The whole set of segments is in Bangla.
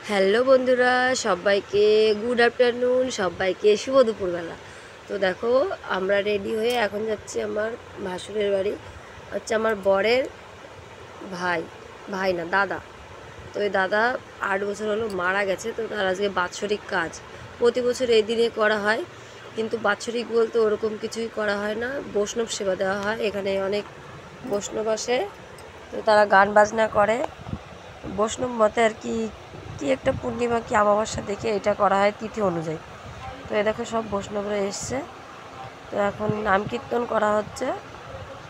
হ্যালো বন্ধুরা, সবাইকে গুড আফটারনুন, সবাইকে শুভ দুপুরবেলা। তো দেখো আমরা রেডি হয়ে এখন যাচ্ছি আমার ভাসুরের বাড়ি। হচ্ছে আমার বরের ভাই না দাদা। তো ওই দাদা 8 বছর হলো মারা গেছে। তো তার আজকে বাৎসরিক কাজ প্রতি বছর এই দিনে করা হয়, কিন্তু বাৎসরিক বলতে ওরকম কিছুই করা হয় না। বৈষ্ণব সেবা দেওয়া হয়, এখানে অনেক বৈষ্ণব আসে। তো তারা গান বাজনা করে বৈষ্ণব মতে আর কি একটা পূর্ণিমা কি অমাবস্যা দেখে এটা করা হয় তিথি অনুযায়ী। তো এ দেখো সব বৈষ্ণবরা এসছে। তো এখন নাম কীর্তন করা হচ্ছে,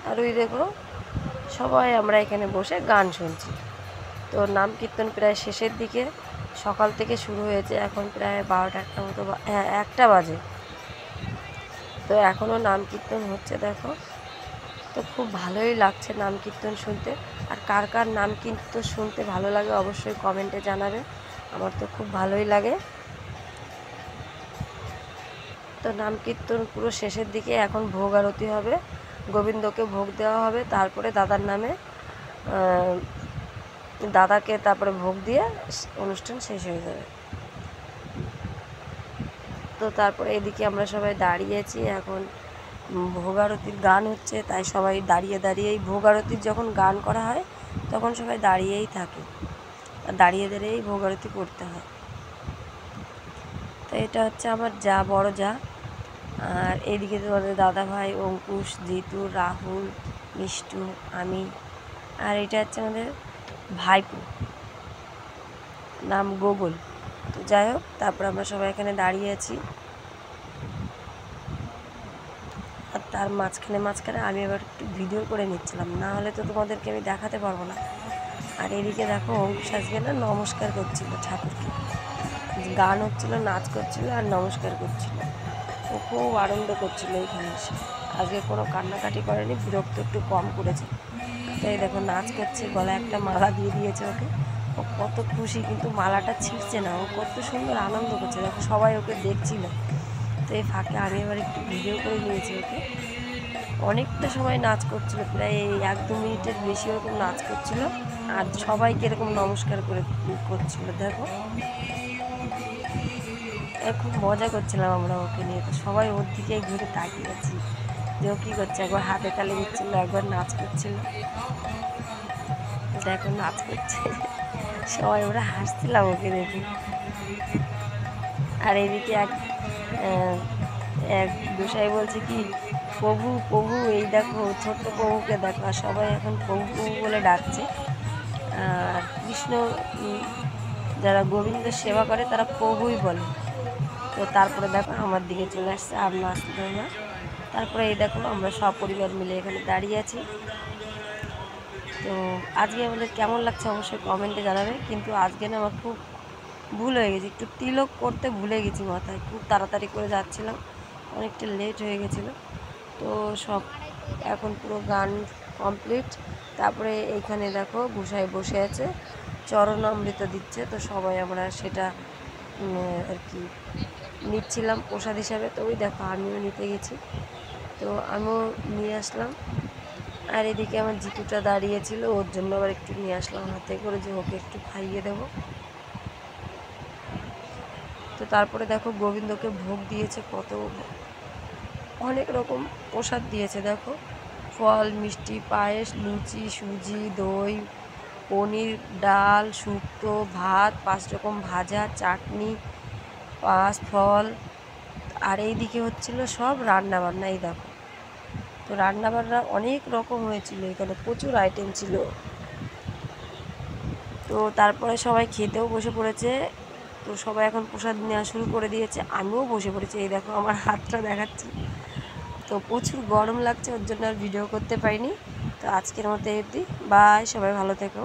আর ওই দেখো সবাই আমরা এখানে বসে গান শুনছি। তো নাম কীর্তন প্রায় শেষের দিকে, সকাল থেকে শুরু হয়েছে, এখন প্রায় 12টা-1টা মতো, হ্যাঁ 1টা বাজে। তো এখনও নাম কীর্তন হচ্ছে দেখো। তো খুব ভালোই লাগছে নাম কীর্তন শুনতে। আর কার কার নাম কীর্তন শুনতে ভালো লাগে অবশ্যই কমেন্টে জানাবে। আমার তো খুব ভালোই লাগে। তো নাম কীর্তন পুরো শেষের দিকে, এখন ভোগ আরতি হবে, গোবিন্দকে ভোগ দেওয়া হবে, তারপরে দাদার নামে দাদাকে তারপরে ভোগ দিয়ে অনুষ্ঠান শেষ হয়ে যাবে। তো তারপরে এদিকে আমরা সবাই দাঁড়িয়েছি, এখন ভোগ আরতির গান হচ্ছে, তাই সবাই দাঁড়িয়ে দাঁড়িয়েই, ভোগ আরতির যখন গান করা হয় তখন সবাই দাঁড়িয়েই থাকে, আর দাঁড়িয়ে দাঁড়িয়েই ভোগ আরতি করতে হয়। তো এটা হচ্ছে আমার যা, বড় যা। আর এইদিকে তোমাদের দাদা ভাই অঙ্কুশ, জিতু, রাহুল, মিষ্টু, আমি। আর এটা হচ্ছে আমাদের ভাইপো, নাম গোগল। তো যাই হোক, তারপর আমরা সবাই এখানে দাঁড়িয়ে আছি। আর তার মাঝখানে আমি এবার একটু ভিডিও করে নিচ্ছিলাম, না হলে তো তোমাদেরকে আমি দেখাতে পারবো না। আর এদিকে দেখো অঙ্কুশ আজকে না নমস্কার করছিল ঠাকুরকে, গান হচ্ছিল, নাচ করছিল আর নমস্কার করছিল। ও খুব আনন্দ করছিল এখানে এসে। আজকে কোনো কান্নাকাটি করেনি, বিরক্ত একটু কম করেছে। তো এই দেখো নাচ করছে, গলায় একটা মালা দিয়ে দিয়েছে ওকে। ও কত খুশি, কিন্তু মালাটা ছিঁড়ছে না, ও কত সুন্দর আনন্দ করছে দেখো, সবাই ওকে দেখছিল। তো এই ফাঁকে আমি এবার একটু ভিডিও করে নিয়েছি ওকে। অনেকটা সময় নাচ করছিল, প্রায় 1-2 মিনিটের বেশি ওরকম নাচ করছিল, আর সবাইকে এরকম নমস্কার করছিল দেখো। খুব মজা করছিলাম আমরা ওকে নিয়ে। তো সবাই ওর দিকে ঘুরে তাকিয়ে আছি যে ও কী করছে, একবার হাতে তালি দিচ্ছিল, একবার নাচ করছিল। দেখো নাচ করছে, সবাই ওরা হাসছিলাম ওকে দেখে। আর এইদিকে এক গোসাই বলছে কি, প্রভু প্রভু, এই দেখো ছোট্ট প্রভুকে দেখো। আর সবাই এখন প্রভু প্রভু বলে ডাকছে। আর কৃষ্ণ, যারা গোবিন্দ সেবা করে তারা প্রভুই বলে। তো তারপরে দেখো আমার দিকে চলে আসছে, আর নাচতে না। তারপরে এই দেখো আমরা সব পরিবার মিলে এখানে দাঁড়িয়ে আছি। তো আজকে আমাদের কেমন লাগছে অবশ্যই কমেন্টে জানাবে। কিন্তু আজকে না আমার খুব ভুল হয়ে গেছে, একটু তিলক করতে ভুলে গেছি মাথায়, খুব তাড়াতাড়ি করে যাচ্ছিলাম, অনেকটা লেট হয়ে গেছিলো। তো সব এখন পুরো গান কমপ্লিট। তারপরে এইখানে দেখো গোসাই বসে আছে, চরণামৃত দিচ্ছে। তো সবাই আমরা সেটা আর কি নিচ্ছিলাম প্রসাদ হিসাবে। তো ওই দেখো আমিও নিতে গেছি, তো আমিও নিয়ে আসলাম। আর এদিকে আমার জিতুটা দাঁড়িয়েছিল, ওর জন্য আবার একটু নিয়ে আসলাম হাতে করে, যে ওকে একটু খাইয়ে দেবো। তো তারপরে দেখো গোবিন্দকে ভোগ দিয়েছে, কত অনেক রকম প্রসাদ দিয়েছে দেখো, ফল, মিষ্টি, পায়েস, লুচি, সুজি, দই, পনির, ডাল, শুক্তো, ভাত, 5 রকম ভাজা, চাটনি, পাঁচ ফল। আর এই দিকে হচ্ছিল সব রান্নাবান্না, এই দেখো। তো রান্নাবান্না অনেক রকম হয়েছিল, এখানে প্রচুর আইটেম ছিল। তো তারপরে সবাই খেতেও বসে পড়েছে। তো সবাই এখন প্রসাদ নেওয়া শুরু করে দিয়েছে, আমিও বসে পড়েছি। এই দেখো আমার হাতটা দেখাচ্ছি। তো প্রচুর গরম লাগছে, ওর জন্য আর ভিডিও করতে পারিনি। তো আজকের মতো অবধি, বাই, সবাই ভালো থেকো।